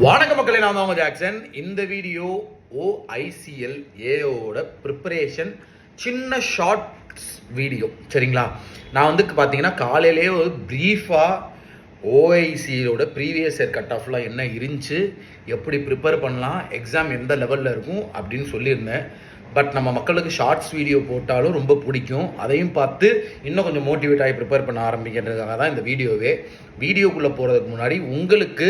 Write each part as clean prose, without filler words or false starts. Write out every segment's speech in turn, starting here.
வணக்க மக்களே, நான் தான் ஜாக்சன். இந்த வீடியோ OICL ஏஓட ப்ரிப்பரேஷன் சின்ன ஷார்ட்ஸ் வீடியோ. சரிங்களா? நான் வந்து பார்த்தீங்கன்னா காலையிலேயே ஒரு ப்ரீஃபாக OICLோட ப்ரீவியஸ் இயர் கட் ஆஃப்லாம் என்ன இருந்துச்சு, எப்படி ப்ரிப்பேர் பண்ணலாம், எக்ஸாம் எந்த லெவலில் இருக்கும் அப்படின்னு சொல்லியிருந்தேன். பட் நம்ம மக்களுக்கு ஷார்ட்ஸ் வீடியோ போட்டாலும் ரொம்ப பிடிக்கும். அதையும் பார்த்து இன்னும் கொஞ்சம் மோட்டிவேட் ஆகி ப்ரிப்பேர் பண்ண ஆரம்பிக்கிறதுக்காக தான் இந்த வீடியோவே. வீடியோக்குள்ளே போகிறதுக்கு முன்னாடி உங்களுக்கு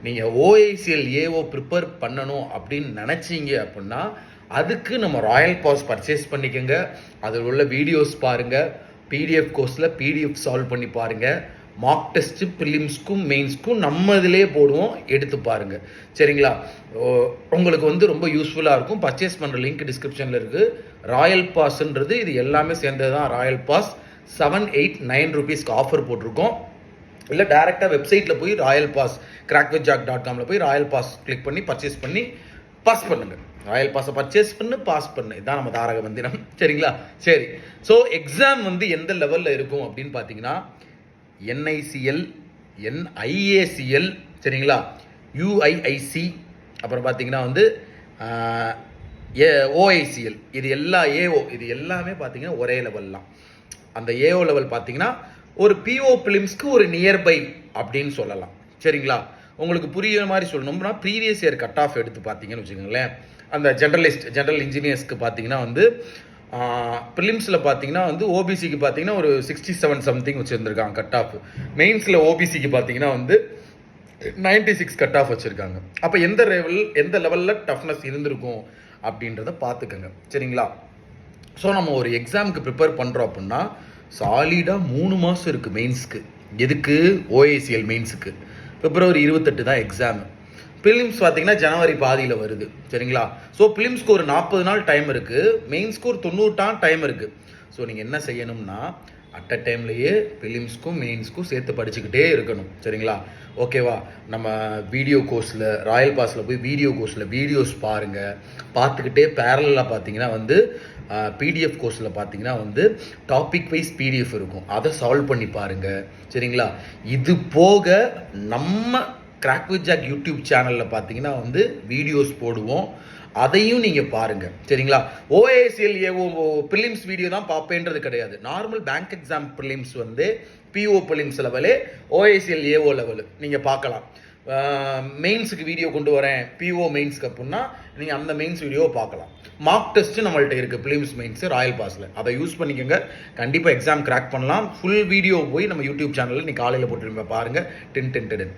நீங்கள் OICL ஏஓ ப்ரிப்பேர் பண்ணணும் அப்படின்னு நினச்சிங்க அப்படின்னா அதுக்கு நம்ம ராயல் பாஸ் பர்ச்சேஸ் பண்ணிக்கோங்க. அதில் உள்ள வீடியோஸ் பாருங்கள், PDF கோர்ஸில் PDF சால்வ் பண்ணி பாருங்கள். மார்க் டெஸ்ட்டு ப்ரிலிம்ஸ்க்கும் மெயின்ஸ்க்கும் நம்ம இதிலே போடுவோம், எடுத்து பாருங்கள். சரிங்களா? உங்களுக்கு வந்து ரொம்ப யூஸ்ஃபுல்லாக இருக்கும். பர்ச்சேஸ் பண்ணுற லிங்க் டிஸ்கிரிப்ஷனில் இருக்குது. ராயல் பாஸ்ன்றது இது எல்லாமே சேர்ந்தது தான் ராயல் பாஸ். 789 rupeesக்கு ஆஃபர் போட்டிருக்கோம். இல்லை டேரெக்டாக வெப்சைட்டில் போய் ராயல் பாஸ் crackvithjack.comல போய் ராயல் பாஸ் கிளிக் பண்ணி பர்ச்சேஸ் பண்ணி பாஸ் பண்ணுங்கள். ராயல் பாஸை பர்ச்சேஸ் பண்ணு, பாஸ் பண்ணு. இதுதான் நம்ம தாரக மந்திரம். சரிங்களா? சரி. ஸோ எக்ஸாம் வந்து எந்த லெவலில் இருக்கும் அப்படின்னு பார்த்தீங்கன்னா NICL, NIACL, சரிங்களா, UIIC, அப்புறம் பார்த்தீங்கன்னா வந்து OICL, இது எல்லா ஏஓ இது எல்லாமே பார்த்தீங்கன்னா ஒரே லெவல்லாம். அந்த ஏஓ லெவல் பார்த்தீங்கன்னா ஒரு PO பிலிம்ஸ்க்கு ஒரு நியர்பை அப்படின்னு சொல்லலாம். சரிங்களா? உங்களுக்கு புரியுற மாதிரி சொல்லணும்னா ப்ரீவியஸ் இயர் கட் ஆஃப் எடுத்து பார்த்தீங்கன்னு வச்சுக்கோங்களேன். அந்த ஜென்ரல் இன்ஜினியர்ஸ்க்கு பார்த்தீங்கன்னா வந்து ப்ரிலிம்ஸில் பார்த்தீங்கன்னா வந்து ஓபிசிக்கு பார்த்தீங்கன்னா ஒரு 67 சம்திங் வச்சுருந்துருக்காங்க கட் ஆஃப். மெயின்ஸில் ஓபிசிக்கு பார்த்தீங்கன்னா வந்து 96 கட் ஆஃப் வச்சுருக்காங்க. அப்போ எந்த லெவலில் டஃப்னஸ் இருந்திருக்கும் அப்படின்றத பார்த்துக்கோங்க. சரிங்களா? ஸோ நம்ம ஒரு எக்ஸாமுக்கு ப்ரிப்பேர் பண்ணுறோம் அப்படின்னா சாலிடாக 3 மாதம் இருக்குது மெயின்ஸ்க்கு. எதுக்கு? OICL மெயின்ஸுக்கு. February 28 தான் எக்ஸாமு. ப்ரிலிம்ஸ் பார்த்தீங்கன்னா ஜனவரி பாதியில் வருது. சரிங்களா? ஸோ ப்ரிலிம்ஸ்க்கு ஒரு 40 நாள் டைம் இருக்குது, மெயின்ஸ்க்கு ஒரு 90 நாள் டைம் இருக்குது. ஸோ நீங்கள் என்ன செய்யணும்னா அட் அ டைம்லேயே ப்ரிலிம்ஸ்க்கும் மெயின்ஸ்க்கும் சேர்த்து படிச்சுக்கிட்டே இருக்கணும். சரிங்களா? ஓகேவா? நம்ம வீடியோ கோர்ஸில் ராயல் பாஸில் போய் வீடியோ கோர்ஸில் வீடியோஸ் பாருங்கள். பார்த்துக்கிட்டே பேரலாக பார்த்தீங்கன்னா வந்து PDF கோர்ஸில் பார்த்தீங்கன்னா வந்து டாபிக் வைஸ் PDF இருக்கும், அதை சால்வ் பண்ணி பாருங்கள். சரிங்களா? இது போக நம்ம கிராக் வித் ஜாக் யூடியூப் சேனலில் பார்த்தீங்கன்னா வந்து வீடியோஸ் போடுவோம், அதையும் நீங்கள் பாருங்கள். சரிங்களா? OICL ஏஓ ப்ரிலிம்ஸ் வீடியோ தான் பார்ப்பேன்றது கிடையாது. நார்மல் பேங்க் எக்ஸாம் ப்ரிலிம்ஸ் வந்து PO prelims level, OICL AO level நீங்கள் பார்க்கலாம். மெயின்ஸுக்கு வீடியோ கொண்டு வரேன் PO மெயின்ஸ்க்கு அப்படின்னா நீங்கள் அந்த மெயின்ஸ் வீடியோவை பார்க்கலாம். மார்க் டெஸ்ட்டு நம்மள்ட்ட இருக்குது ப்ரிலிம்ஸ் மெயின்ஸு ராயல் பாஸில், அதை யூஸ் பண்ணிக்கோங்க. கண்டிப்பாக எக்ஸாம் கிராக் பண்ணலாம். ஃபுல் வீடியோ போய் நம்ம யூடியூப் சேனலில் நீ காலையில் போட்டுருப்பேன் பாருங்கள். 10